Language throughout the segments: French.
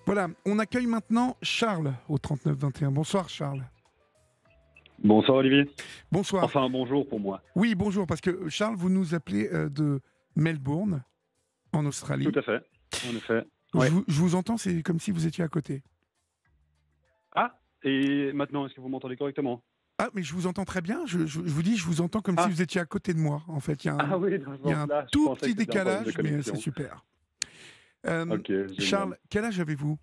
Voilà, on accueille maintenant Charles au 39-21. Bonsoir Charles. Bonsoir Olivier. Bonsoir. Enfin, bonjour pour moi. Oui, bonjour, parce que Charles, vous nous appelez de Melbourne, en Tout Australie. à fait, en effet. Je Ouais. vous, je vous entends, c'est comme si vous étiez à côté. Ah, et maintenant, est-ce que vous m'entendez correctement? Ah, mais je vous entends très bien. Je vous dis, je vous entends comme si Ah, vous étiez à côté de moi. En fait, ah oui, dans ce il y a un sens-là, je tout pensais petit que c'était un problème de décalage, mais c'est connexion. super. Ok, génial. Charles, quel âge avez-vous?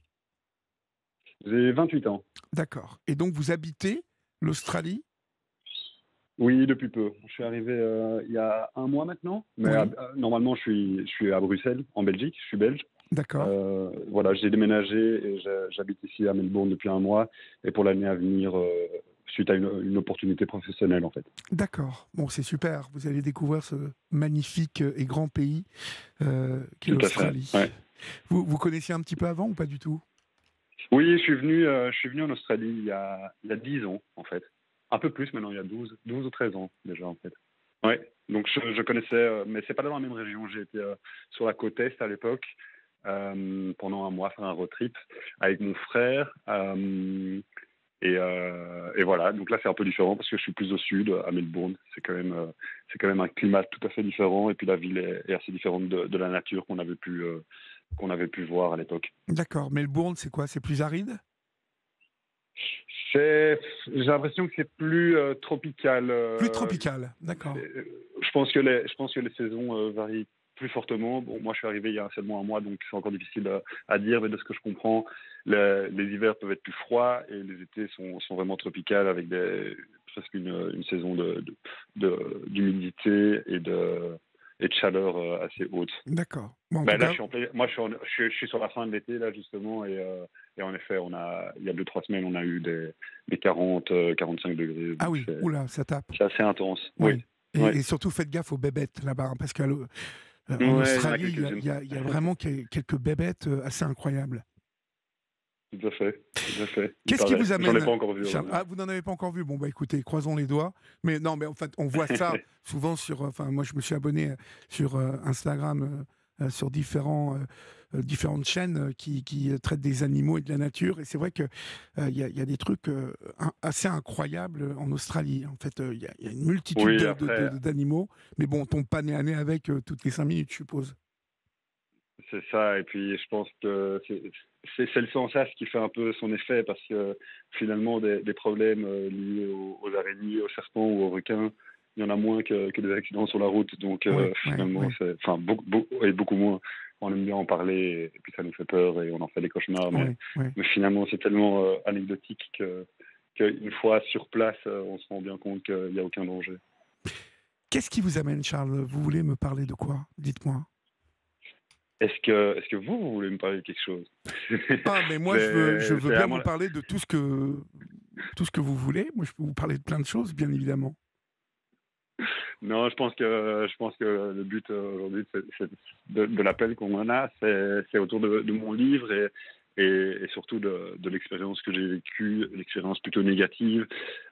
J'ai 28 ans. D'accord. Et donc, vous habitez l'Australie? Oui, depuis peu. Je suis arrivé il y a un mois maintenant, mais Oui, normalement, je suis à Bruxelles, en Belgique. Je suis belge. d'accord. Voilà, j'ai déménagé et j'habite ici à Melbourne depuis un mois. Et pour l'année à venir, suite à une opportunité professionnelle, en fait. D'accord. Bon, c'est super. Vous allez découvrir ce magnifique et grand pays qu'est Tout à fait. l'Australie. Ouais. Vous connaissiez un petit peu avant ou pas du tout? Oui, je suis venu en Australie il y a 10 ans, en fait. Un peu plus maintenant, il y a 12 ou 13 ans déjà, en fait. Ouais, donc je connaissais, mais c'est pas dans la même région. J'ai été sur la côte Est à l'époque, pendant un mois, faire un road trip avec mon frère. Et voilà, donc là c'est un peu différent parce que je suis plus au sud, à Melbourne. C'est quand même un climat tout à fait différent. Et puis la ville est assez différente de la nature qu'on avait pu voir à l'époque. D'accord. Melbourne, c'est quoi? C'est plus aride? J'ai l'impression que c'est plus tropical. Plus tropical. D'accord. Je pense que les saisons varient plus fortement. Bon, moi, je suis arrivé il y a seulement un mois, donc c'est encore difficile à dire, mais de ce que je comprends, les hivers peuvent être plus froids et les étés sont vraiment tropicales avec presque une saison d'humidité et de chaleur assez haute. D'accord. Bon, en tout Ben là, cas, moi, je suis sur la fin de l'été, là, justement, et en effet, il y a 2, 3 semaines, on a eu des 40, 45 degrés, ah donc oui, c'est oula, ça tape. c'est assez intense. Oui, Oui. Et, ouais. et surtout, faites gaffe aux bébêtes là-bas, hein, parce qu'en Ouais, il y en a Australie, quelques-unes. il y a vraiment quelques bébêtes assez incroyables. Tout à fait, tout à fait. Il Qu'est-ce qui paraît. vous J'en ai amène, pas encore vu, Charles? heureusement. Ah, vous n'en avez pas encore vu? Bon, bah écoutez, croisons les doigts. Mais non, mais en fait, on voit ça souvent sur. Enfin, moi, je me suis abonné sur Instagram, sur différentes chaînes qui traitent des animaux et de la nature. Et c'est vrai que il y a des trucs assez incroyables en Australie. En fait, il y a une multitude Oui, après, d'animaux. Mais bon, on tombe pas nez à nez avec toutes les 5 minutes, je suppose. c'est ça. Et puis, je pense que c'est le sensas qui fait un peu son effet parce que finalement, des problèmes liés aux araignées, aux serpents ou aux requins, il y en a moins que des accidents sur la route. Donc, Oui, oui, finalement, oui, enfin, beaucoup moins. On aime bien en parler et puis ça nous fait peur et on en fait des cauchemars. Mais, oui, oui. mais finalement, c'est tellement anecdotique qu'une fois sur place, on se rend bien compte qu'il n'y a aucun danger. Qu'est-ce qui vous amène, Charles? Vous voulez me parler de quoi? Dites-moi. Est-ce que vous voulez me parler de quelque chose? Ah, mais moi, je veux C'est bien à vous moi. parler de tout ce que vous voulez. Moi, je peux vous parler de plein de choses, bien évidemment. Non, je pense que le but aujourd'hui de l'appel qu'on en a, c'est autour de mon livre et surtout de l'expérience que j'ai vécue, l'expérience plutôt négative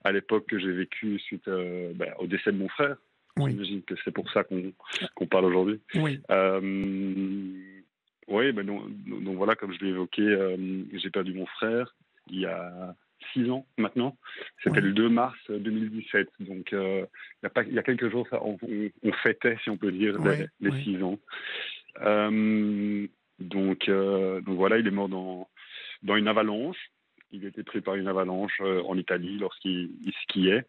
à l'époque que j'ai vécue suite au décès de mon frère. Oui, J'imagine que c'est pour ça qu'on parle aujourd'hui. oui, Euh, oui, donc voilà, comme je l'ai évoqué, j'ai perdu mon frère il y a 6 ans maintenant. C'était le oui. 2 mars 2017. Donc il y a quelques jours, ça, on fêtait, si on peut dire, Oui, les oui. 6 ans. Donc voilà, il est mort dans une avalanche. Il a été pris par une avalanche en Italie lorsqu'il skiait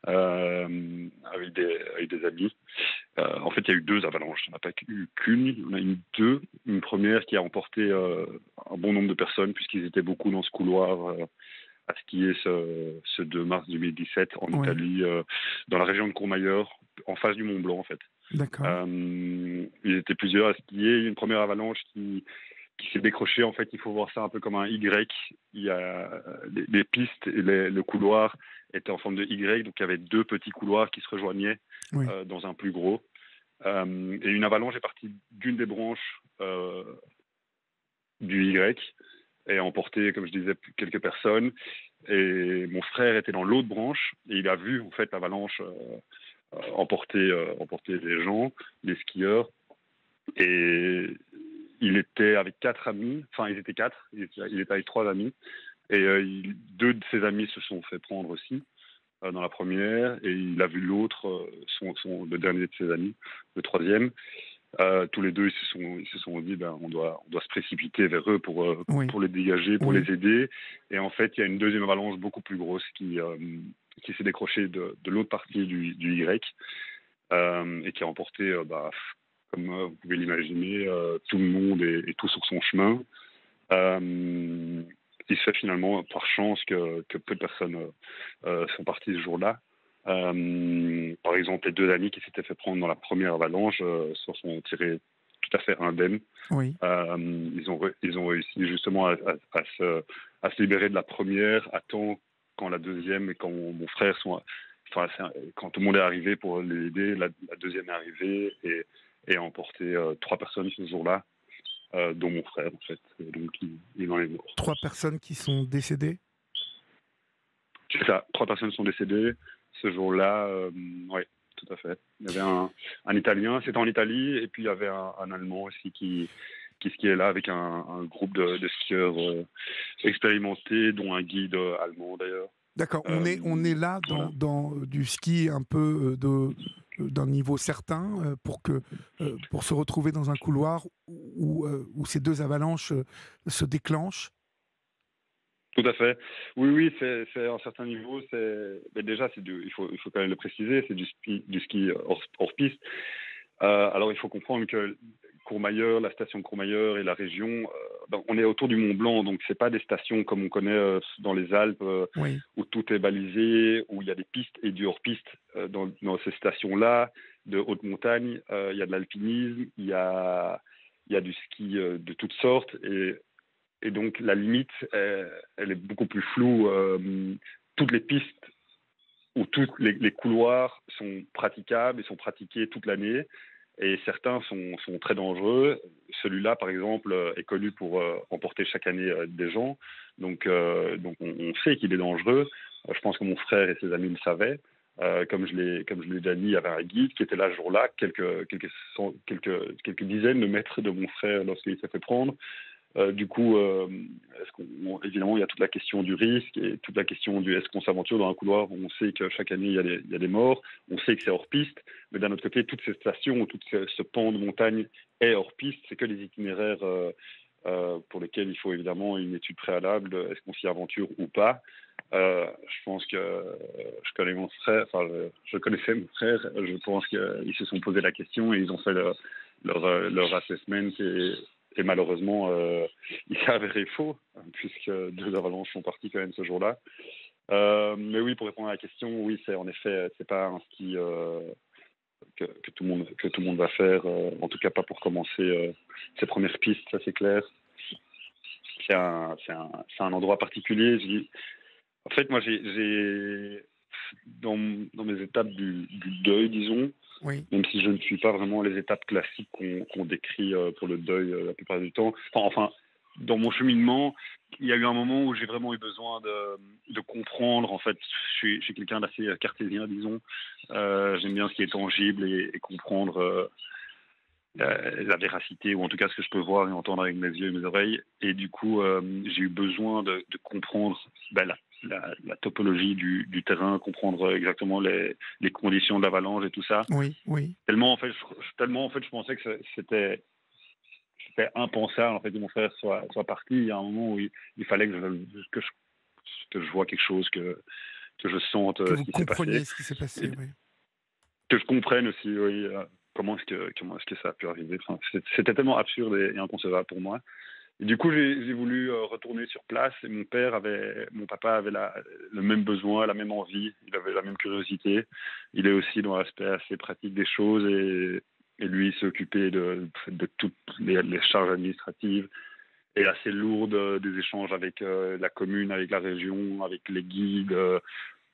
avec des amis. En fait, il y a eu 2 avalanches. Il n'y en a pas eu qu'une, il y en a eu 2. Une première qui a emporté un bon nombre de personnes, puisqu'ils étaient beaucoup dans ce couloir à skier ce 2 mars 2017 en Oui, Italie, dans la région de Courmayeur, en face du Mont Blanc, en fait. d'accord. Ils étaient plusieurs à skier. Une première avalanche qui s'est décrochée. En fait, il faut voir ça un peu comme un Y. Il y a les pistes et le couloir étaient en forme de Y, donc il y avait 2 petits couloirs qui se rejoignaient Oui, dans un plus gros. Et une avalanche est partie d'une des branches du Y et a emporté, comme je disais, quelques personnes. Et mon frère était dans l'autre branche et il a vu en fait l'avalanche emporter les gens, les skieurs. Et il était avec 4 amis, enfin ils étaient 4, il était avec 3 amis, et 2 de ses amis se sont fait prendre aussi dans la première, et il a vu l'autre, le dernier de ses amis, le troisième. Tous les deux, ils se sont dit, ben, on doit se précipiter vers eux Oui, pour les dégager, pour oui. les aider. Et en fait, il y a une deuxième avalanche beaucoup plus grosse qui s'est décrochée de l'autre partie du Y, et qui a emporté, comme vous pouvez l'imaginer, tout le monde et tout sur son chemin. Il se fait finalement par chance que peu de personnes sont parties ce jour-là. Par exemple, les 2 amis qui s'étaient fait prendre dans la première avalanche s'en sont tirés tout à fait indemnes. Oui. Ils ont réussi justement à se libérer de la première à temps, quand la deuxième et quand mon frère enfin, quand tout le monde est arrivé pour les aider, la deuxième est arrivée et a emporté 3 personnes ce jour-là, dont mon frère en fait. Et donc il en est mort. 3 personnes qui sont décédées. C'est ça, 3 personnes sont décédées ce jour-là. Oui, tout à fait. Il y avait un Italien, c'était en Italie, et puis il y avait un Allemand aussi qui skiait là avec un groupe de skieurs expérimentés, dont un guide allemand d'ailleurs. D'accord, on est là Voilà. dans du ski un peu d'un niveau certain pour se retrouver dans un couloir où ces 2 avalanches se déclenchent. Tout à fait. Oui, oui, c'est à un certain niveau. Mais déjà, il faut quand même le préciser, c'est du ski hors piste. Alors, il faut comprendre que Courmayeur, la station de Courmayeur et la région, on est autour du Mont Blanc, donc c'est pas des stations comme on connaît dans les Alpes, Oui, où tout est balisé, où il y a des pistes et du hors-piste. Dans ces stations-là, de haute montagne, il y a de l'alpinisme, il y a du ski de toutes sortes, et donc la limite, elle est beaucoup plus floue. Toutes les pistes où tous les couloirs sont praticables et sont pratiqués toute l'année. Et certains sont très dangereux. Celui-là, par exemple, est connu pour emporter chaque année des gens. Donc on sait qu'il est dangereux. Je pense que mon frère et ses amis le savaient. Comme je l'ai déjà dit, il y avait un guide qui était là ce jour-là, quelques dizaines de mètres de mon frère lorsqu'il s'est fait prendre. Du coup, évidemment, il y a toute la question du risque et toute la question du est-ce qu'on s'aventure dans un couloir où on sait que chaque année, il y a des morts, on sait que c'est hors piste, mais d'un autre côté, toutes ces stations ou tout ce pan de montagne est hors piste, c'est que les itinéraires pour lesquels il faut évidemment une étude préalable, est-ce qu'on s'y aventure ou pas. Je pense que je connais mon frère, enfin, je connaissais mon frère, je pense qu'ils se sont posé la question et ils ont fait leur assessment et malheureusement, il s'est avéré faux, puisque 2 avalanches sont parties quand même ce jour-là. Mais oui, pour répondre à la question, oui, c'est en effet, c'est pas un ski que tout le monde va faire, en tout cas pas pour commencer ses premières pistes, ça c'est clair. C'est un endroit particulier. En fait, moi, dans mes étapes du deuil, disons, oui, même si je ne suis pas vraiment les étapes classiques qu'on décrit pour le deuil la plupart du temps. Enfin, dans mon cheminement, il y a eu un moment où j'ai vraiment eu besoin de comprendre. En fait, je suis quelqu'un d'assez cartésien, disons. J'aime bien ce qui est tangible et comprendre la véracité, ou en tout cas ce que je peux voir et entendre avec mes yeux et mes oreilles. Et du coup, j'ai eu besoin de comprendre la topologie du terrain, comprendre exactement les conditions de l'avalanche et tout ça. oui, oui. Tellement en fait, je pensais que c'était impensable en fait que mon frère soit parti. Il y a un moment où il fallait que je vois quelque chose, que je sente Que ce vous qui s'est passé, compreniez ce qui s'est et passé, oui. que je comprenne aussi, oui, comment est-ce que ça a pu arriver. Enfin, c'était tellement absurde et inconcevable pour moi. Et du coup, j'ai voulu retourner sur place, et mon papa avait le même besoin, la même envie, il avait la même curiosité. Il est aussi dans l'aspect assez pratique des choses, et lui, il s'est occupé de toutes les charges administratives et assez lourdes des échanges avec la commune, avec la région, avec les guides,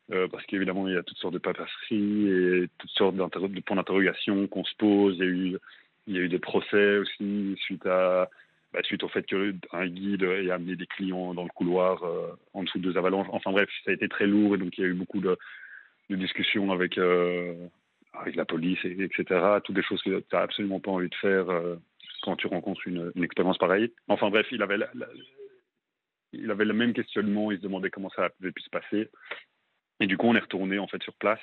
parce qu'évidemment, il y a toutes sortes de paperasseries et toutes sortes de points d'interrogation qu'on se pose. Il y a eu des procès aussi suite au fait qu'un guide ait amené des clients dans le couloir en dessous de 2 avalanches. Enfin bref, ça a été très lourd, et donc il y a eu beaucoup de discussions avec la police, etc. Toutes des choses que tu n'as absolument pas envie de faire quand tu rencontres une expérience pareille. Enfin bref, il avait le même questionnement, il se demandait comment ça avait pu se passer. Et du coup, on est retourné en fait sur place.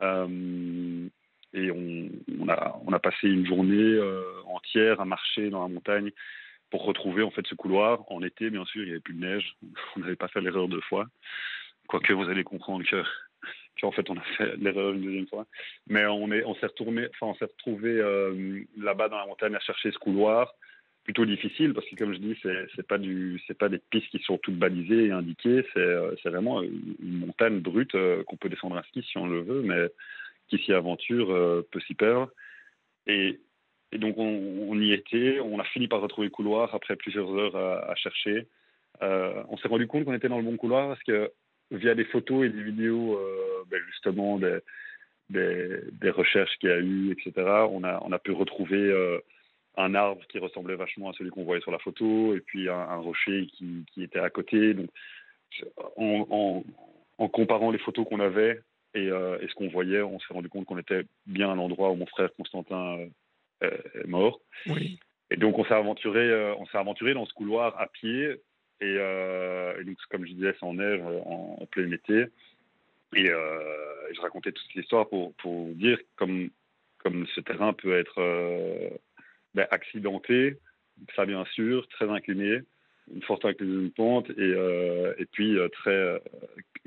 Et on a passé une journée entière à marcher dans la montagne pour retrouver en fait ce couloir. En été, bien sûr, il n'y avait plus de neige. On n'avait pas fait l'erreur 2 fois. Quoique vous allez comprendre qu'en fait on a fait l'erreur une deuxième fois. Mais on s'est retrouvé là-bas dans la montagne à chercher ce couloir. Plutôt difficile parce que comme je dis, c'est pas des pistes qui sont toutes balisées et indiquées. C'est vraiment une montagne brute qu'on peut descendre à ski si on le veut, mais qui s'y aventure peut s'y perdre. Et donc on y était. On a fini par retrouver le couloir après plusieurs heures à chercher. On s'est rendu compte qu'on était dans le bon couloir parce que via des photos et des vidéos, justement des recherches qu'il y a eu, etc., on a pu retrouver un arbre qui ressemblait vachement à celui qu'on voyait sur la photo, et puis un rocher qui était à côté. Donc, en comparant les photos qu'on avait et ce qu'on voyait, on s'est rendu compte qu'on était bien à l'endroit où mon frère Constantin est mort. Oui. Et donc, on s'est aventuré dans ce couloir à pied. Et donc, comme je disais, c'est en neige, en plein été. Et je racontais toute cette histoire pour dire comme ce terrain peut être accidenté, ça bien sûr, très incliné, une forte inclinaison de pente, et puis très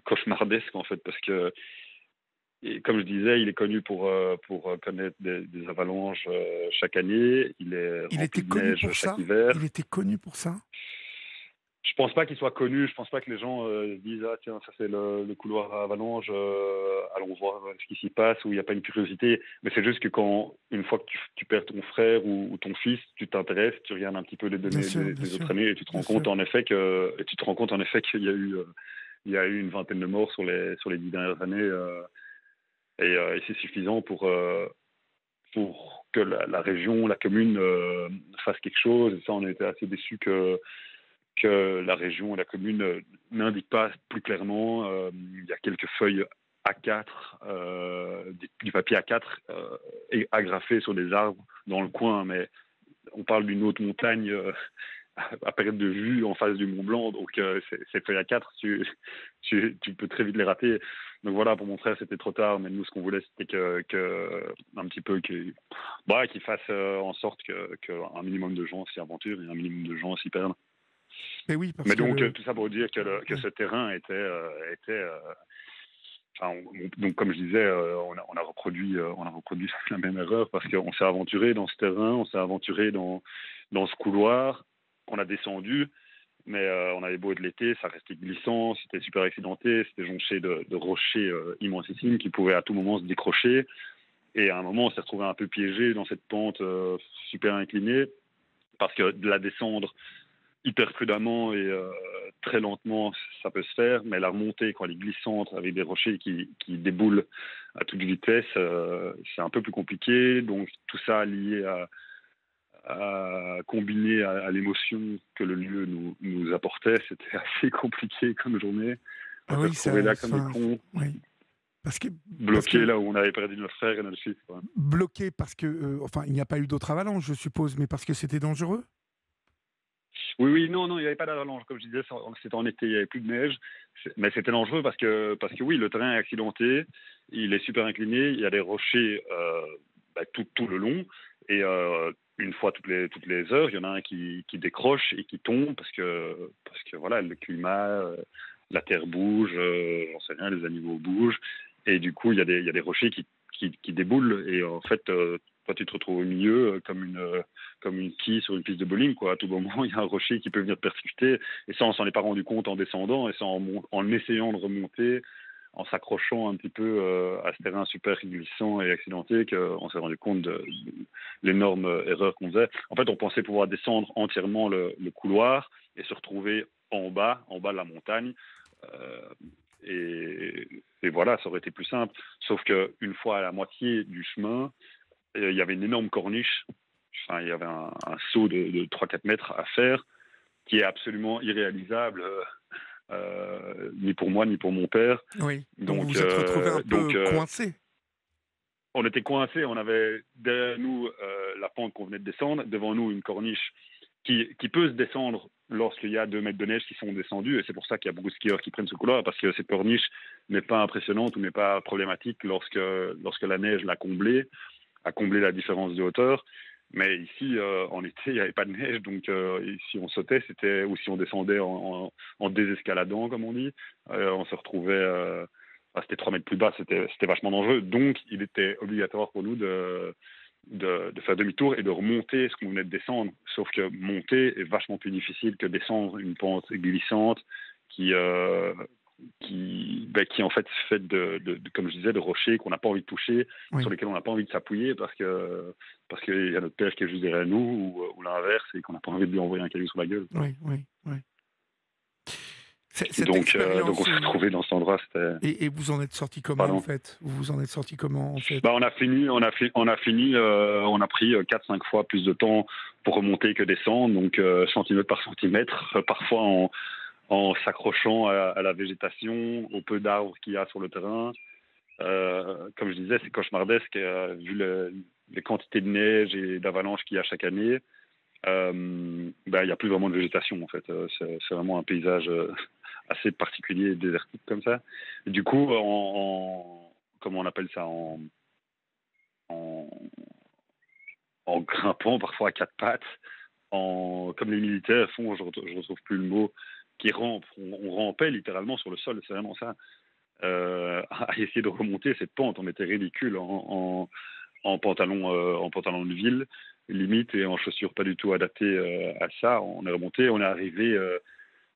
cauchemardesque en fait, parce que, et comme je disais, il est connu pour connaître des avalanches chaque année. Il est Il rempli était de connu neige pour chaque ça? hiver. Il était connu pour ça? Je pense pas qu'il soit connu. Je pense pas que les gens se disent ah tiens, ça c'est le couloir à avalanche, allons voir ce qui s'y passe, où il n'y a pas une curiosité. Mais c'est juste que quand une fois que tu perds ton frère ou ton fils, tu t'intéresses, tu regardes un petit peu les Bien données sûr, bien des sûr, autres années, et tu te bien rends compte sûr. en effet qu'il y a eu une vingtaine de morts sur les 10 dernières années, et c'est suffisant pour que la région, la commune fasse quelque chose. Et ça, on a été assez déçus que la région et la commune n'indiquent pas plus clairement. Il y a quelques feuilles A4, du papier A4 agrafé sur des arbres dans le coin, mais on parle d'une haute montagne à perte de vue en face du Mont Blanc, donc ces feuilles A4, tu peux très vite les rater. Donc voilà, pour mon frère, c'était trop tard, mais nous, ce qu'on voulait, c'était un petit peu qu'il fasse en sorte qu'un minimum de gens s'y aventurent et un minimum de gens s'y perdent. Mais oui, parce Mais que donc, tout ça pour dire que oui. ce terrain était donc, comme je disais, on a reproduit la même erreur parce qu'on s'est aventuré dans ce terrain, on s'est aventuré dans ce couloir, on a descendu, mais on avait beau être l'été, ça restait glissant, c'était super accidenté, c'était jonché de rochers immensissimes qui pouvaient à tout moment se décrocher. Et à un moment, on s'est retrouvé un peu piégé dans cette pente super inclinée parce que de la descendre hyper prudemment et très lentement, ça peut se faire, mais la remontée, quand elle est glissante, avec des rochers qui déboulent à toute vitesse, c'est un peu plus compliqué. Donc tout ça lié à combiner à l'émotion que le lieu nous apportait, c'était assez compliqué comme journée. Ah On s'est oui, retrouvés ça, là comme des enfin, cons, oui. Parce que, parce bloqués que là où on avait perdu notre frère et notre fils, quoi. bloqué, parce que, enfin, il n'y a pas eu d'autres avalanches, je suppose, mais parce que c'était dangereux. Oui, non, il n'y avait pas d'avalanche. Comme je disais, c'était en été, il n'y avait plus de neige. Mais c'était dangereux parce que oui, le terrain est accidenté, il est super incliné, il y a des rochers tout le long. Et une fois toutes les heures, il y en a un qui décroche et qui tombe parce que voilà, le climat, la terre bouge, j'en sais rien, les animaux bougent. Et du coup, il y a des rochers qui déboulent. Et en fait, toi, tu te retrouves au milieu comme une quille sur une piste de bowling, quoi. À tout moment, il y a un rocher qui peut venir te percuter. Et ça, on s'en est pas rendu compte en descendant, et ça en essayant de remonter, en s'accrochant un petit peu à ce terrain super glissant et accidenté, qu'on s'est rendu compte de l'énorme erreur qu'on faisait. En fait, on pensait pouvoir descendre entièrement le couloir et se retrouver en bas de la montagne. Euh, et voilà, ça aurait été plus simple. Sauf qu'une fois à la moitié du chemin, il y avait une énorme corniche. Enfin, il y avait un saut de 3-4 mètres à faire qui est absolument irréalisable, ni pour moi, ni pour mon père. Oui. Donc vous Donc, vous êtes retrouvé un peu coincé. on était coincés, on avait derrière nous la pente qu'on venait de descendre, devant nous une corniche qui peut se descendre lorsqu'il y a 2 mètres de neige qui sont descendus, et c'est pour ça qu'il y a beaucoup de skieurs qui prennent ce couloir, parce que cette corniche n'est pas impressionnante ou n'est pas problématique lorsque la neige a comblé la différence de hauteur. Mais ici, en été, il n'y avait pas de neige, donc si on sautait, ou si on descendait en désescaladant, comme on dit, on se retrouvait, c'était 3 mètres plus bas, c'était vachement dangereux. Donc, il était obligatoire pour nous de faire demi-tour et de remonter ce qu'on venait de descendre. Sauf que monter est vachement plus difficile que descendre une pente glissante qui en fait est faite comme je disais, de rochers qu'on n'a pas envie de toucher, Oui. sur lesquels on n'a pas envie de s'appuyer parce qu'il y a notre père qui est juste derrière nous, ou l'inverse, et qu'on n'a pas envie de lui envoyer un caillou sur la gueule. Oui, oui, oui. Cette Donc expérience, on s'est retrouvé dans cet endroit. et vous en êtes sorti comment, en fait? Vous en êtes sorti comment, en fait? On a pris 4-5 fois plus de temps pour remonter que descendre, donc centimètre par centimètre, parfois en s'accrochant à la végétation, au peu d'arbres qu'il y a sur le terrain. Comme je disais, c'est cauchemardesque, vu les quantités de neige et d'avalanches qu'il y a chaque année. Il n'y a plus vraiment de végétation, en fait. C'est vraiment un paysage assez particulier et désertique comme ça. Et du coup, comment on appelle ça, en, en grimpant parfois à 4 pattes, comme les militaires font, je retrouve plus le mot, qui rampent. On rampait littéralement sur le sol, c'est vraiment ça. À essayer de remonter cette pente, on était ridicule en pantalon de ville, limite, et en chaussures pas du tout adaptées à ça. On est remonté, on est arrivé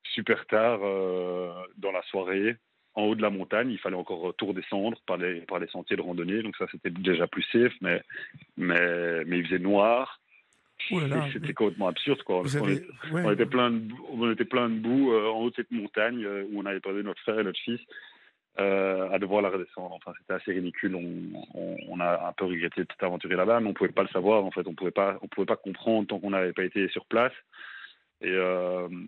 super tard dans la soirée, en haut de la montagne. Il fallait encore tout redescendre par les sentiers de randonnée, donc ça c'était déjà plus safe, mais il faisait noir. Oh là là, c'était complètement absurde, quoi. Ouais. On était plein de boue en haut de cette montagne où on avait perdu notre frère et notre fils, à devoir la redescendre. Enfin, c'était assez ridicule. On a un peu regretté de cette aventure là-bas, mais on pouvait pas le savoir, en fait. On pouvait pas comprendre tant qu'on n'avait pas été sur place. Et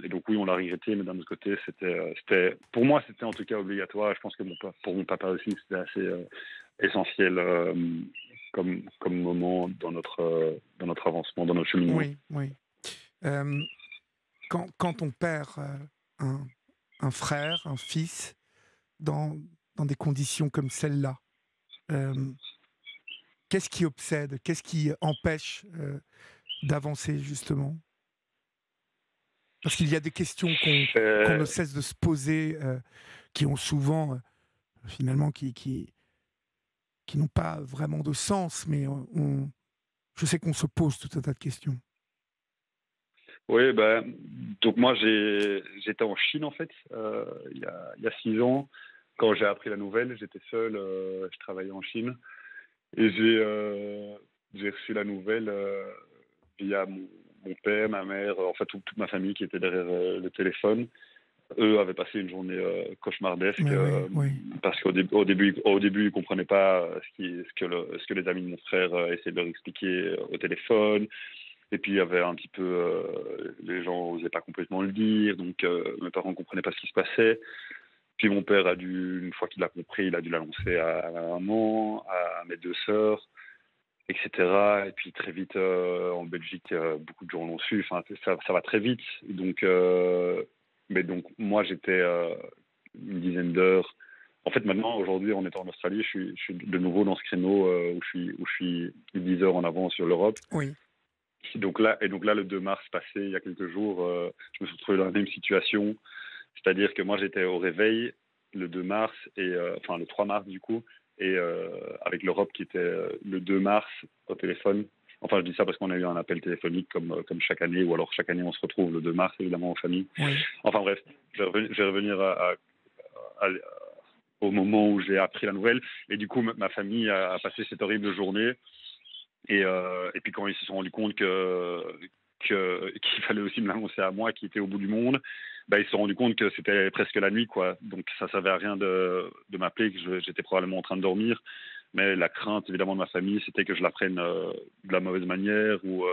donc oui, on l'a regretté, mais d'un autre côté, c'était pour moi, c'était en tout cas obligatoire. Et je pense que pour mon papa aussi, c'était assez essentiel comme moment dans notre avancement, dans notre cheminement. Oui, oui. Quand on perd un frère, un fils, dans des conditions comme celle-là, qu'est-ce qui obsède? Qu'est-ce qui empêche d'avancer, justement? Parce qu'il y a des questions qu'on ne cesse de se poser, qui ont souvent, finalement, qui n'ont pas vraiment de sens, mais je sais qu'on se pose tout un tas de questions. Oui, donc moi j'étais en Chine en fait, il y a 6 ans. Quand j'ai appris la nouvelle, j'étais seul, je travaillais en Chine, et j'ai reçu la nouvelle via mon père, ma mère, en fait toute ma famille qui était derrière le téléphone. Eux avaient passé une journée cauchemardesque, Oui. parce au début ils comprenaient pas ce que les amis de mon frère essayaient de leur expliquer au téléphone. Et puis il y avait un petit peu, les gens n'osaient pas complètement le dire, donc mes parents ne comprenaient pas ce qui se passait. Puis mon père une fois qu'il l'a compris, il a dû l'annoncer à ma maman, à mes 2 sœurs, etc. Et puis très vite, en Belgique, beaucoup de gens l'ont su. Enfin, ça va très vite. Donc moi, j'étais une dizaine d'heures. En fait, maintenant, aujourd'hui, en étant en Australie, je suis de nouveau dans ce créneau où je suis 10 heures en avance sur l'Europe. Oui. Donc là, le 2 mars passé, il y a quelques jours, je me suis retrouvé dans la même situation. C'est-à-dire que moi, j'étais au réveil le 2 mars, enfin le 3 mars du coup, et avec l'Europe qui était le 2 mars au téléphone. Enfin, je dis ça parce qu'on a eu un appel téléphonique comme chaque année, ou alors chaque année on se retrouve le 2 mars, évidemment, en famille. Oui. Enfin bref, je vais revenir au moment où j'ai appris la nouvelle. Et du coup, ma famille a passé cette horrible journée. Et puis quand ils se sont rendus compte qu'il fallait aussi me l'annoncer à moi, qui était au bout du monde, ils se sont rendus compte que c'était presque la nuit, quoi. Donc ça servait à rien de m'appeler, que j'étais probablement en train de dormir. Mais la crainte, évidemment, de ma famille, c'était que je l'apprenne de la mauvaise manière ou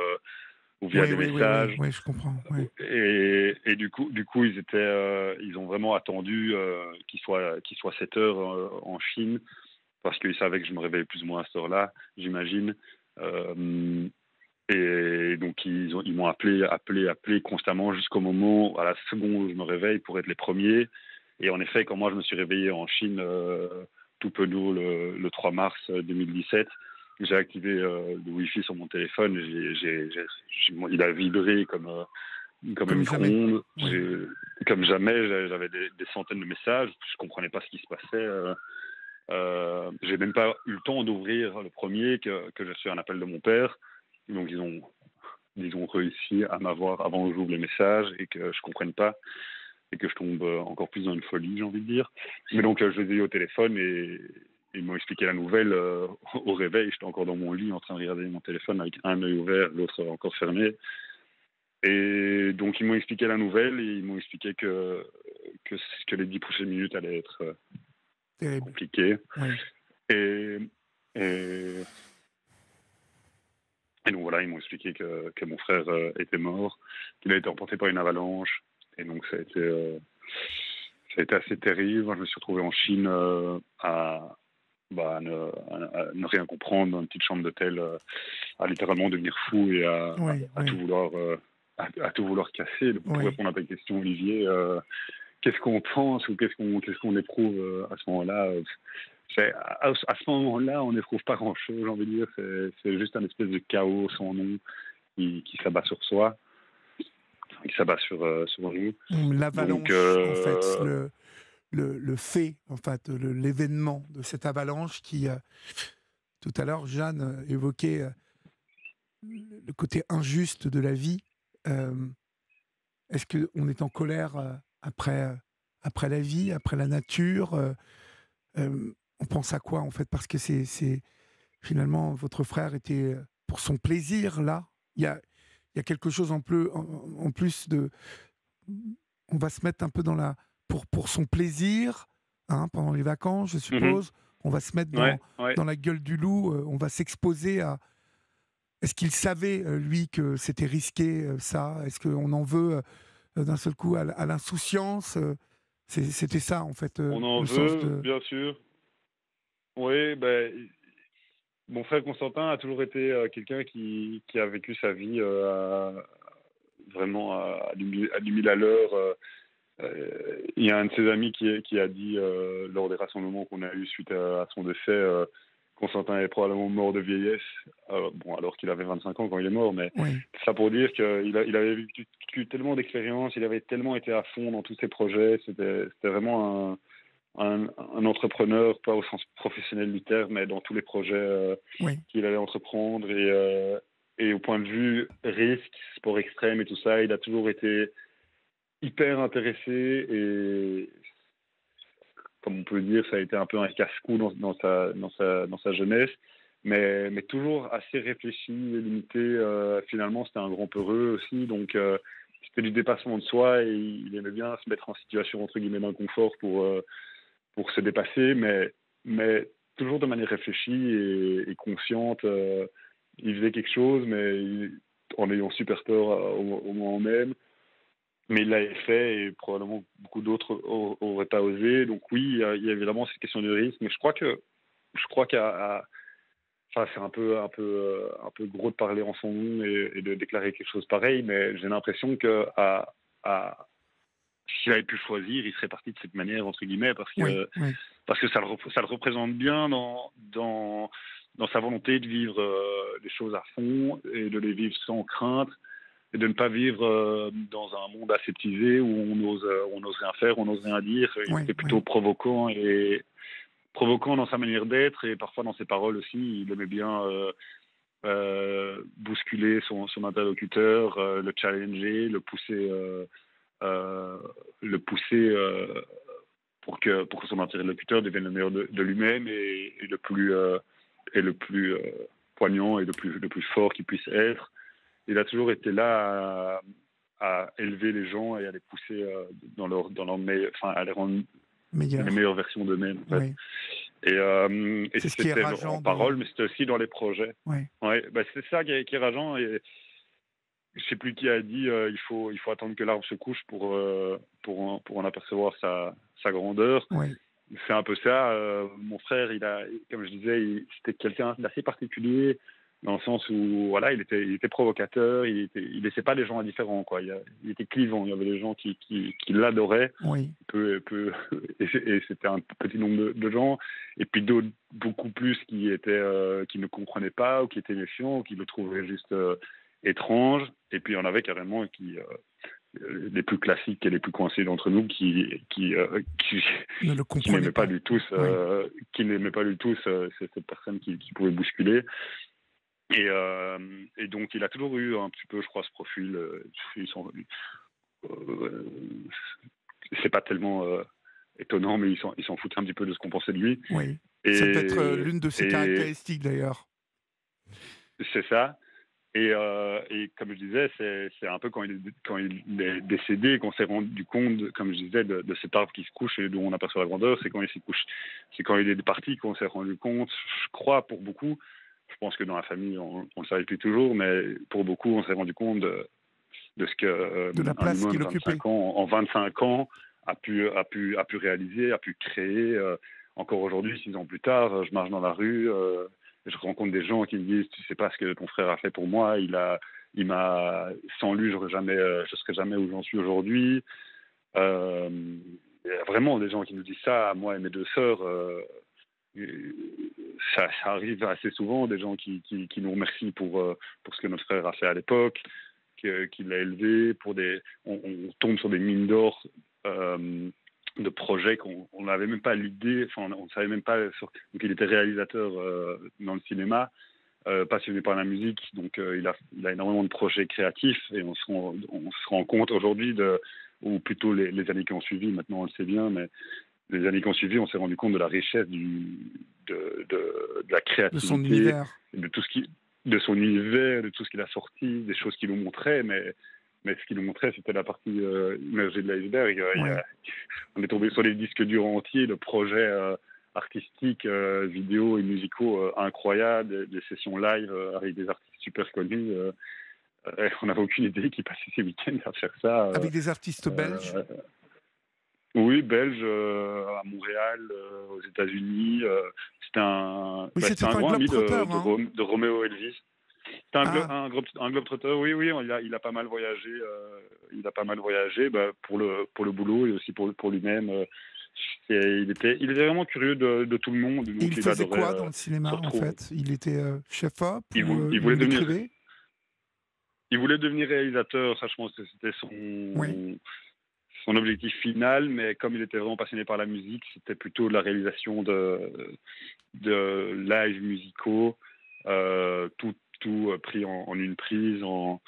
via des messages. Oui, je comprends. Oui. Et du coup, ils ont vraiment attendu qu'il soit 7 heures en Chine. parce qu'ils savaient que je me réveillais plus ou moins à cette heure-là, j'imagine. Euh, et donc, ils m'ont appelé constamment jusqu'au moment, à la seconde où je me réveille pour être les premiers. Et en effet, quand moi, je me suis réveillé en Chine, tout penaud, le 3 mars 2017, j'ai activé le Wi-Fi sur mon téléphone. Il a vibré comme un Comme jamais. micro-ondes. Oui. Comme jamais, j'avais des centaines de messages. Je comprenais pas ce qui se passait. J'ai même pas eu le temps d'ouvrir le premier que j'ai reçu un appel de mon père. Donc ils ont réussi à m'avoir avant que j'ouvre les messages et que je comprenne pas et que je tombe encore plus dans une folie, j'ai envie de dire. Mais donc je les ai eu au téléphone et ils m'ont expliqué la nouvelle au réveil. J'étais encore dans mon lit en train de regarder mon téléphone avec un œil ouvert, l'autre encore fermé. Et donc ils m'ont expliqué la nouvelle et ils m'ont expliqué que les 10 prochaines minutes allaient être Terrible. compliquées. Oui. Et, et, et donc voilà, ils m'ont expliqué que mon frère était mort, qu'il a été emporté par une avalanche. Et donc ça a été assez terrible. Moi, je me suis retrouvé en Chine à ne rien comprendre dans une petite chambre d'hôtel, à littéralement devenir fou et Oui, à oui. tout vouloir, à tout vouloir casser. Donc, pour Oui. répondre à ta question, Olivier, qu'est-ce qu'on pense ou qu'est-ce qu'on éprouve à ce moment-là? À ce moment-là, on n'éprouve pas grand-chose, j'ai envie de dire. C'est juste un espèce de chaos sans nom qui s'abat sur soi, qui s'abat sur nous. Donc, L'avalanche, en fait, le fait, en fait, l'événement de cette avalanche qui, tout à l'heure, Jeanne évoquait le côté injuste de la vie. Euh, Est-ce qu'on est en colère après la vie, après la nature on pense à quoi, en fait? Parce que finalement, votre frère était pour son plaisir, là. Il y a quelque chose en plus de... On va se mettre un peu pour son plaisir, hein, pendant les vacances, je mhm. suppose. On va se mettre Ouais, ouais. dans la gueule du loup, on va s'exposer à... Est-ce qu'il savait, lui, que c'était risqué, ça? Est-ce qu'on en veut d'un seul coup à l'insouciance? C'était ça, en fait, On en le sens veut, de... bien sûr. Oui, ben, mon frère Constantin a toujours été quelqu'un qui a vécu sa vie vraiment à 10 000 à l'heure. Il y a un de ses amis qui a dit, lors des rassemblements qu'on a eu suite à son décès, Constantin est probablement mort de vieillesse, bon, alors qu'il avait 25 ans quand il est mort, mais Oui, ça pour dire qu'il avait vécu tellement d'expériences, il avait tellement été à fond dans tous ses projets, c'était vraiment un entrepreneur, pas au sens professionnel du terme, mais dans tous les projets oui. qu'il allait entreprendre. Et au point de vue risque, sport extrême et tout ça, il a toujours été hyper intéressé et, comme on peut dire, ça a été un peu un casse-cou dans sa jeunesse, mais toujours assez réfléchi et limité. Finalement, c'était un grand peureux aussi, donc c'était du dépassement de soi et il aimait bien se mettre en situation entre guillemets d'inconfort pour se dépasser, mais toujours de manière réfléchie et consciente. Il faisait quelque chose, mais en ayant super peur au moment même. Mais il l'avait fait et probablement beaucoup d'autres n'auraient pas osé. Donc oui, il y a évidemment cette question du risque, mais je crois enfin, c'est un peu gros de parler en son nom et de déclarer quelque chose pareil, mais j'ai l'impression que s'il avait pu choisir, il serait parti de cette manière entre guillemets Oui, oui, parce que ça le représente bien dans sa volonté de vivre les choses à fond et de les vivre sans crainte et de ne pas vivre dans un monde aseptisé où on ose rien faire, on n'ose rien dire. Il oui, était oui. plutôt provoquant dans sa manière d'être et parfois dans ses paroles aussi. Il aimait bien bousculer son interlocuteur, le challenger, euh, le pousser pour que son interlocuteur devienne le meilleur de lui-même et le plus poignant et le plus fort qu'il puisse être. Il a toujours été là à élever les gens et à les pousser dans leur meilleur, enfin, à les rendre les Meilleur. meilleures versions d'eux-mêmes, en fait. Oui. Et C'est ce qui est c'était en rageant de... parole, mais c'était aussi dans les projets. Oui, Ouais, bah c'est ça qui est rageant. Et je sais plus qui a dit il faut attendre que l'arbre se couche pour en apercevoir sa grandeur. oui. c'est un peu ça. Mon frère, comme je disais, c'était quelqu'un d'assez particulier dans le sens où voilà, il était provocateur, il laissait pas les gens indifférents quoi. Il était clivant. Il y avait des gens qui l'adoraient, Oui. et c'était un petit nombre de gens, et puis d'autres beaucoup plus qui ne comprenaient pas ou qui étaient méfiants ou qui le trouvaient juste étrange. Et puis il y en avait carrément les plus classiques et les plus coincés d'entre nous Ne le qui n'aimaient comprenez pas pas. du tout Oui. cette personne qui pouvait bousculer. Et donc il a toujours eu un petit peu, je crois, ce profil. Euh, c'est pas tellement étonnant, mais il s'en foutait un petit peu de ce qu'on pensait de lui. Oui. C'est peut-être l'une de ses Et caractéristiques d'ailleurs. c'est ça. Et comme je disais, c'est un peu quand il est décédé qu'on s'est rendu compte, comme je disais, de cet arbre qui se couche et dont on aperçoit la grandeur. C'est quand il s'est couché, c'est quand il est parti qu'on s'est rendu compte. Je crois pour beaucoup, je pense que dans la famille on le savait plus toujours, mais pour beaucoup on s'est rendu compte de ce que De la un place humain de qu'il occupait. 25 ans, en 25 ans, a pu réaliser, a pu créer. Encore aujourd'hui, 6 ans plus tard, je marche dans la rue. Je rencontre des gens qui me disent, tu sais pas ce que ton frère a fait pour moi. Sans lui, je serais jamais où j'en suis aujourd'hui. Il y a vraiment des gens qui nous disent ça, à moi et mes deux sœurs. Ça arrive assez souvent, des gens qui nous remercient pour ce que notre frère a fait à l'époque, qu'il l'a élevé. On tombe sur des mines d'or de projets qu'on n'avait même pas l'idée, enfin on ne savait même pas. Donc il était réalisateur dans le cinéma, passionné par la musique, donc il a énormément de projets créatifs, et on se rend compte aujourd'hui, ou plutôt les années qui ont suivi, maintenant on le sait bien, mais les années qui ont suivi, on s'est rendu compte de la richesse de la De son créativité, univers. de son univers, de tout ce qu'il a sorti, des choses qu'il nous montrait, mais ce qu'il nous montrait, c'était la partie immergée de l'iceberg. Oui. On est tombé sur les disques durs entiers, de projets artistiques, vidéo et musicaux incroyables, des sessions live avec des artistes super connus. On n'avait aucune idée qu'ils passaient ces week-ends à faire ça. Avec des artistes belges. Oui, belge, à Montréal, aux États-Unis. Oui, C'était un c'était un grand ami globe-trotteur, hein. de Roméo Elvis. C'était Ah, un globe-trotter, oui, oui, il a pas mal voyagé. Il a pas mal voyagé, pour le boulot et aussi pour lui-même. Il était vraiment curieux de tout le monde, et donc il il faisait adorait quoi dans le se cinéma, en retrouver. fait? Il était chef-op Il, ou vou- il voulait il devenir, écrivait? il voulait devenir réalisateur, ça je pense que c'était Oui. son objectif final, mais comme il était vraiment passionné par la musique, c'était plutôt de la réalisation de live musicaux, tout pris en une prise, en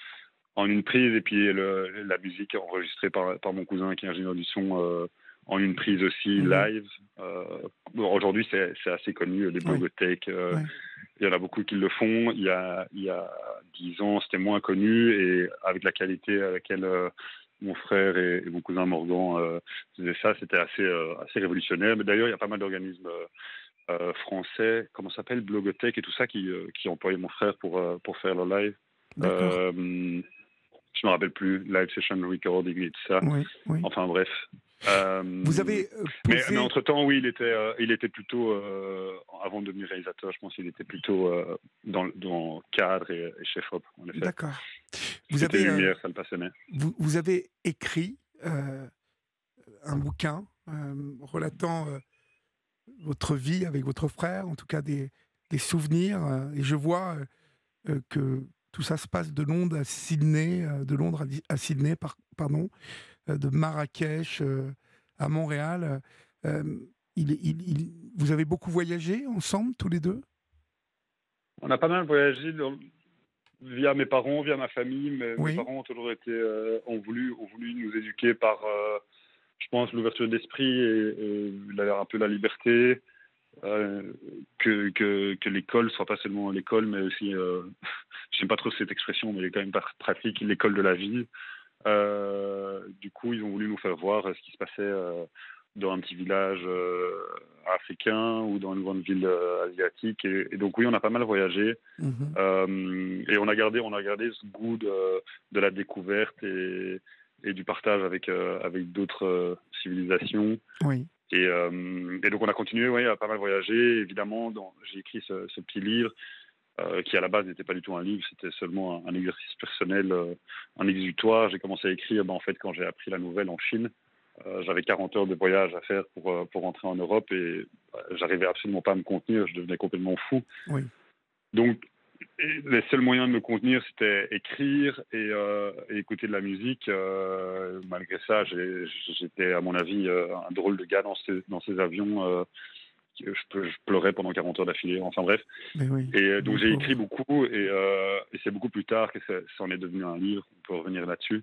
une prise, et puis la musique enregistrée par mon cousin qui est ingénieur du son en une prise aussi Mhm. live. Aujourd'hui, c'est assez connu, les Oui. blogothèques. Oui. Il y en a beaucoup qui le font. Il y a 10 ans, c'était moins connu, et avec la qualité à laquelle mon frère et mon cousin Morgan faisaient ça, c'était assez révolutionnaire. Mais d'ailleurs, il y a pas mal d'organismes français, comment ça s'appelle, Blogothèque et tout ça, qui employaient mon frère pour faire leur live. D'accord. Je me rappelle plus, live session recording et tout ça. Oui. Oui. Enfin bref. Vous avez Mais posé... entre-temps, oui, il était plutôt, avant de devenir réalisateur, je pense qu'il était plutôt dans cadre et chef-op, en effet. D'accord. Vous C'était avez, lumière, ça le passionnait. vous avez écrit un bouquin relatant votre vie avec votre frère, en tout cas des souvenirs. Et je vois que tout ça se passe de Londres à Sydney, à Sydney, pardon, de Marrakech à Montréal. Euh, vous avez beaucoup voyagé ensemble, tous les deux? On a pas mal voyagé via mes parents, via ma famille. Mes Oui, parents ont toujours ont voulu nous éduquer par, je pense, l'ouverture d'esprit et un peu la liberté. Que l'école soit pas seulement l'école, mais aussi, je n'aime pas trop cette expression, mais elle est quand même pas pratique, l'école de la vie. Du coup, ils ont voulu nous faire voir ce qui se passait dans un petit village africain ou dans une grande ville asiatique. Et donc oui, on a pas mal voyagé. mhm, Et on a gardé ce goût de la découverte et du partage avec d'autres civilisations. oui. Et donc on a continué, ouais, à pas mal voyager. Évidemment, j'ai écrit ce petit livre qui à la base n'était pas du tout un livre, c'était seulement un exercice personnel, un exutoire. J'ai commencé à écrire en fait quand j'ai appris la nouvelle en Chine. J'avais 40 heures de voyage à faire pour rentrer en Europe et j'arrivais absolument pas à me contenir, je devenais complètement fou. Oui. Donc les seuls moyens de me contenir, c'était écrire et écouter de la musique. Malgré ça, j'étais, à mon avis, un drôle de gars dans ces avions. Je pleurais pendant 40 heures d'affilée. Enfin bref. Mais oui. Et donc Le j'ai pauvre. écrit beaucoup et c'est beaucoup plus tard que ça en est devenu un livre. On peut revenir là-dessus.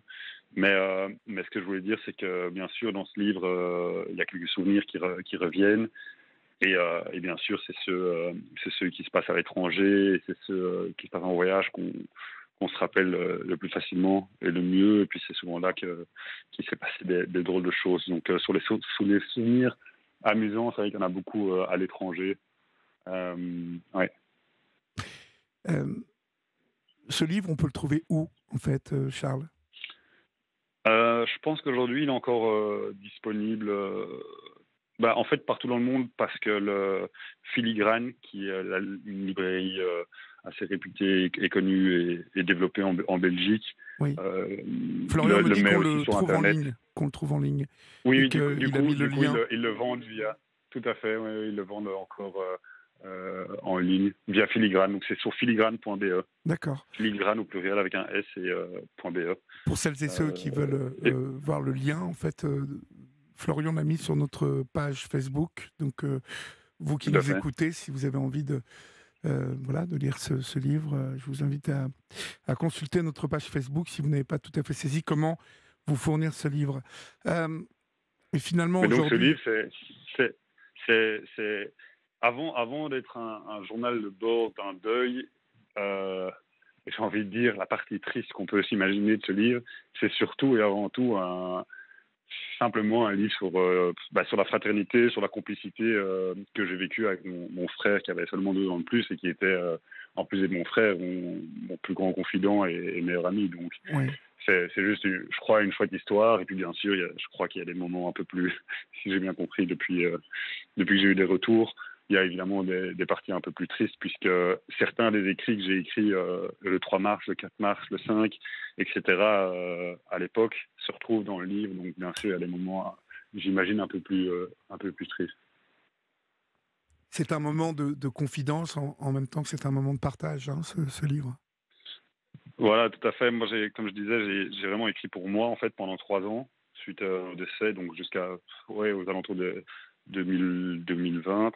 Mais ce que je voulais dire, c'est que bien sûr, dans ce livre, il y a quelques souvenirs qui reviennent. Et bien sûr, c'est ceux qui se passent à l'étranger, et c'est ceux qui se passent en voyage qu'on se rappelle le plus facilement et le mieux. Et puis c'est souvent là qu'il s'est passé des drôles de choses. Donc sur les souvenirs amusants, c'est vrai qu'il y en a beaucoup à l'étranger. Ouais. Euh, Ce livre, on peut le trouver où, en fait, Charles? Je pense qu'aujourd'hui, il est encore disponible en fait partout dans le monde parce que le Filigrane, qui est une librairie assez réputée et connue et développée en Belgique, Oui. euh, Florian me le dit met qu'on aussi le sur trouve en Internet. ligne, qu'on le trouve en ligne, Oui, et oui, qu'il a mis le lien. ils le vendent via. Tout à fait, oui, ils le vendent encore en ligne via Filigrane. Donc c'est sur filigrane.be. D'accord. Filigrane au pluriel avec un S et .be. Pour celles et ceux qui veulent Et- voir le lien, en fait, Florian l'a mis sur notre page Facebook. Donc, vous qui Tout à nous fait. écoutez, si vous avez envie de lire ce livre, je vous invite à consulter notre page Facebook si vous n'avez pas tout à fait saisi comment vous fournir ce livre. Et finalement, Mais donc ce aujourd'hui, livre, c'est avant d'être un journal de bord d'un deuil, euh, j'ai envie de dire la partie triste qu'on peut s'imaginer de ce livre, c'est surtout et avant tout simplement un livre sur la fraternité, sur la complicité que j'ai vécue avec mon frère qui avait seulement 2 ans de plus et qui était, en plus d'être mon frère, mon plus grand confident et meilleur ami. Donc oui, c'est juste, je crois, une chouette histoire. Et puis bien sûr, je crois qu'il y a des moments un peu plus, si j'ai bien compris depuis que j'ai eu des retours, il y a évidemment des parties un peu plus tristes, puisque certains des écrits que j'ai écrits le 3 mars, le 4 mars, le 5, etc., à l'époque, se retrouvent dans le livre. Donc, bien sûr, il y a des moments, j'imagine, un peu plus tristes. c'est un moment de confidence en même temps que c'est un moment de partage, hein, ce livre. Voilà, tout à fait. Moi, comme je disais, j'ai vraiment écrit pour moi, en fait, pendant 3 ans, suite au décès, donc jusqu'à, ouais, aux alentours de 2020.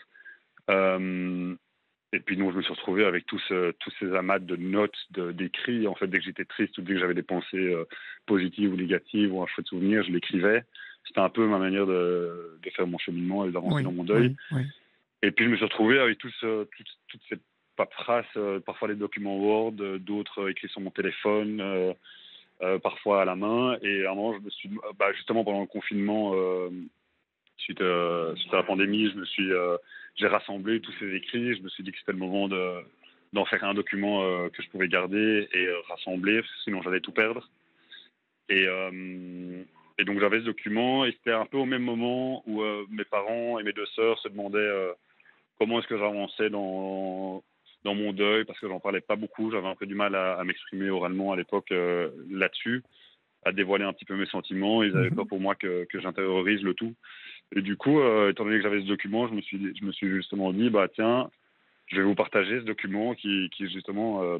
Et puis donc je me suis retrouvé avec tous ces amas de notes, d'écrits. En fait, dès que j'étais triste ou dès que j'avais des pensées positives ou négatives ou un chouette souvenir, je l'écrivais. C'était un peu ma manière de faire mon cheminement et d'avancer dans Oui, mon deuil. oui, oui. Et puis je me suis retrouvé avec toute cette paperasse, parfois des documents Word, d'autres écrits sur mon téléphone, parfois à la main. Et à un moment, je me suis, justement pendant le confinement, suite à la pandémie, j'ai rassemblé tous ces écrits. Je me suis dit que c'était le moment d'en faire un document que je pouvais garder et rassembler, sinon j'allais tout perdre. Et, et donc j'avais ce document et c'était un peu au même moment où mes parents et mes 2 sœurs se demandaient comment est-ce que j'avançais dans mon deuil, parce que j'en parlais pas beaucoup. J'avais un peu du mal à m'exprimer oralement à l'époque là-dessus, à dévoiler un petit peu mes sentiments. Ils avaient peur Mhm. pour moi que j'intériorise le tout. Et du coup, étant donné que j'avais ce document, je me suis justement dit, tiens, je vais vous partager ce document qui justement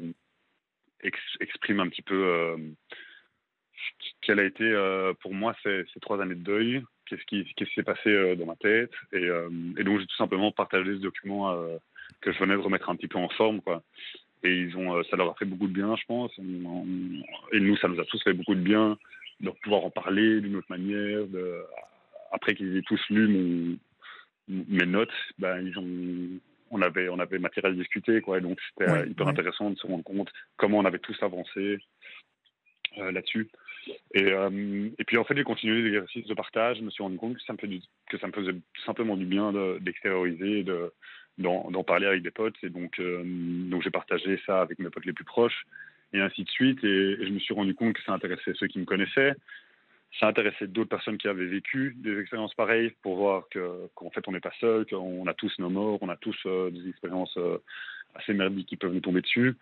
exprime un petit peu quelle a été pour moi ces 3 années de deuil, qu'est-ce qui s'est passé dans ma tête. Et donc j'ai tout simplement partagé ce document que je venais de remettre un petit peu en forme, quoi. Et ça leur a fait beaucoup de bien, je pense. Et nous, ça nous a tous fait beaucoup de bien de pouvoir en parler d'une autre manière. Après qu'ils aient tous lu mes notes, on avait matière à discuter, quoi. Et donc c'était Oui, hyper oui. intéressant de se rendre compte comment on avait tous avancé là-dessus. Et puis en fait, j'ai continué l'exercice de partage. Je me suis rendu compte que ça me faisait tout simplement du bien d'extérioriser, d'en parler avec des potes. Et donc j'ai partagé ça avec mes potes les plus proches, et ainsi de suite. Et je me suis rendu compte que ça intéressait ceux qui me connaissaient, ça intéressait d'autres personnes qui avaient vécu des expériences pareilles pour voir qu'en fait on n'est pas seul, qu'on a tous nos morts, on a tous des expériences assez merdiques qui peuvent nous tomber dessus.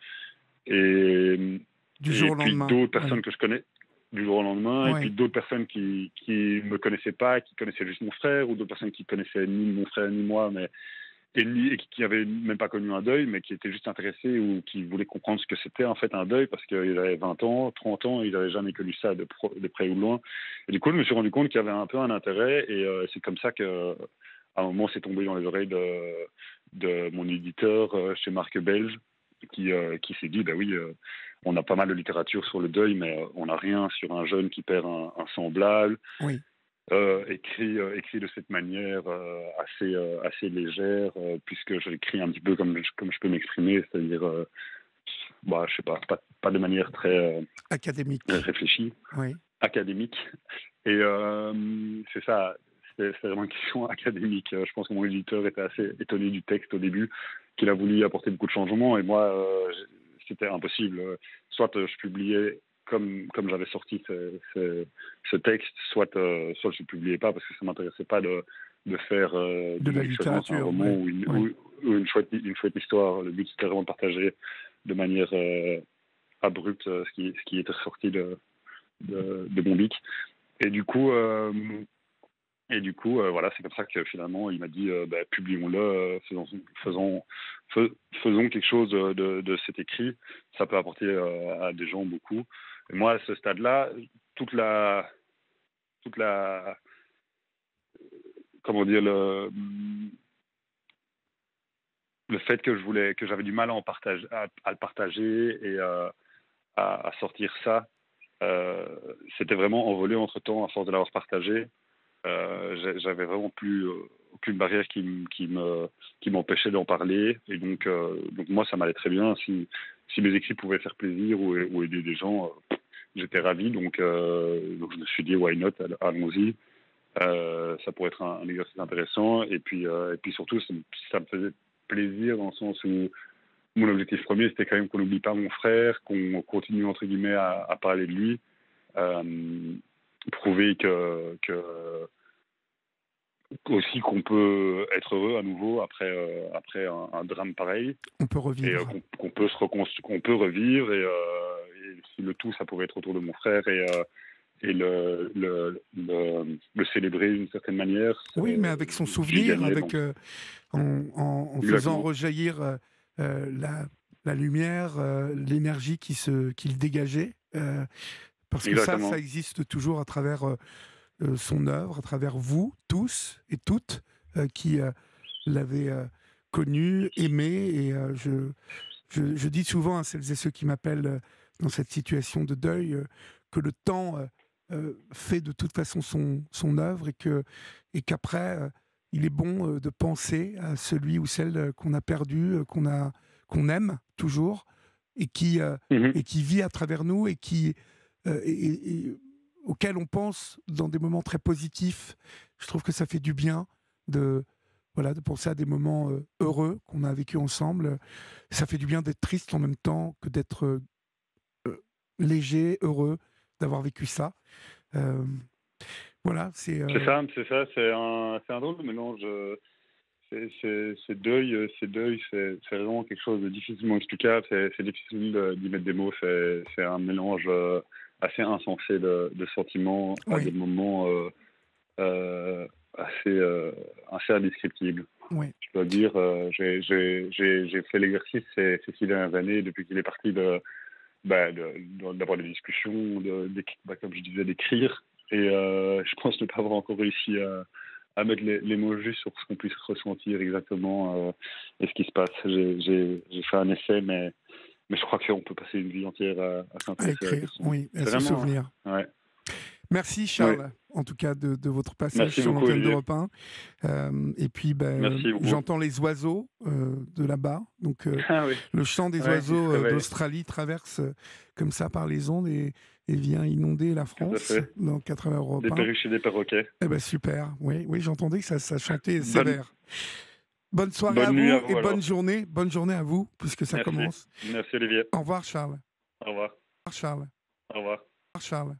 Et, Du et jour au puis lendemain. d'autres Oui. personnes que je connais du jour au lendemain, et puis Oui. d'autres personnes qui me connaissaient pas, qui connaissaient juste mon frère, ou d'autres personnes qui connaissaient ni mon frère ni moi, mais et qui n'avaient même pas connu un deuil, mais qui étaient juste intéressés ou qui voulaient comprendre ce que c'était en fait un deuil, parce qu'ils avaient 20 ans, 30 ans, et ils n'avaient jamais connu ça de près ou de loin. Et du coup, je me suis rendu compte qu'il y avait un peu un intérêt, et c'est comme ça que à un moment, c'est tombé dans les oreilles de mon éditeur chez Marque Belge, qui s'est dit, bah oui, on a pas mal de littérature sur le deuil, mais on n'a rien sur un jeune qui perd un semblable. Oui. Écrit de cette manière assez légère, puisque je l'écris un petit peu comme je peux m'exprimer, c'est-à-dire, je sais pas de manière très Académique. réfléchie, Oui. académique. Et c'est ça, c'est vraiment une question académique. Je pense que mon éditeur était assez étonné du texte au début, qu'il a voulu apporter beaucoup de changements, et moi, c'était impossible. Soit je publiais comme j'avais sorti ce texte, soit je ne publiais pas parce que ça ne m'intéressait pas de faire De la d'une expérience un littérature. roman Oui. ou Oui. une chouette histoire. Le but, c'était vraiment de partager de manière abrupte ce qui était sorti de mon bic. Et du coup, voilà, c'est comme ça que finalement, il m'a dit, publions-le, faisons quelque chose de cet écrit. Ça peut apporter à des gens beaucoup. Et moi, à ce stade-là, toute la, comment dire, le fait que j'avais du mal à le partager et à sortir ça, c'était vraiment envolé entre-temps à force de l'avoir partagé. J'avais vraiment plus aucune barrière qui m'empêchait d'en parler, et donc moi ça m'allait très bien. Si mes écrits pouvaient faire plaisir ou aider des gens, j'étais ravi, donc je me suis dit why not, allons-y. Ça pourrait être un exercice intéressant, et puis surtout ça me faisait plaisir dans le sens où mon objectif premier c'était quand même qu'on n'oublie pas mon frère, qu'on continue entre guillemets à parler de lui, prouver aussi qu'on peut être heureux à nouveau après un drame pareil, On peut et revivre. qu'on peut qu'on peut revivre, et si le tout ça pouvait être autour de mon frère, et le célébrer d'une certaine manière, Oui, mais avec son j'y souvenir, gagnais, avec donc en faisant exactement. rejaillir la lumière, l'énergie qu'il dégageait, parce que ça Exactement. existe toujours à travers son œuvre, à travers vous tous et toutes qui l'avez connu, aimé. Et je dis souvent à celles et ceux qui m'appellent dans cette situation de deuil que le temps fait de toute façon son œuvre, et qu'après, il est bon de penser à celui ou celle qu'on a perdu, qu'on aime toujours, et Mhm. et qui vit à travers nous, et et auquel on pense dans des moments très positifs. Je trouve que ça fait du bien de, voilà, de penser à des moments heureux qu'on a vécu ensemble. Ça fait du bien d'être triste en même temps que d'être léger, heureux, d'avoir vécu ça. Euh, voilà, c'est... C'est un drôle de mélange. C'est vraiment quelque chose de difficilement explicable. C'est difficile d'y mettre des mots. C'est un mélange assez insensé de sentiments à des oui, moments euh, assez, assez indescriptibles. oui, Je dois dire, j'ai fait l'exercice ces 6 dernières années, depuis qu'il est parti, d'avoir des discussions, comme je disais, d'écrire. Et je pense ne pas avoir encore réussi à mettre les mots justes sur ce qu'on puisse ressentir exactement et ce qui se passe. J'ai fait un essai, mais je crois qu'on peut passer une vie entière à à s'intéresser à la écrire, question. oui, à C'est se vraiment... souvenir. Ouais. Merci Oui. Charles, en tout cas, de votre passage Merci sur beaucoup, l'antenne Olivier. d'Europe 1. Et puis, Merci beaucoup. j'entends les oiseaux de là-bas. Donc, Ah oui. le chant des Ouais, il se oiseaux réveille. d'Australie traverse comme ça par les ondes, et vient inonder la Tout à France fait. dans 80 Europe Des 1. perruches et des perroquets. Eh ben super, oui, oui, j'entendais que ça chantait Bonne, sévère. Bonne soirée à bonne nuit à vous et vous alors. bonne journée à vous, puisque ça Merci. commence. Merci, Olivier. Au revoir Charles. Au revoir. Au revoir Charles. Au revoir. Au revoir Charles.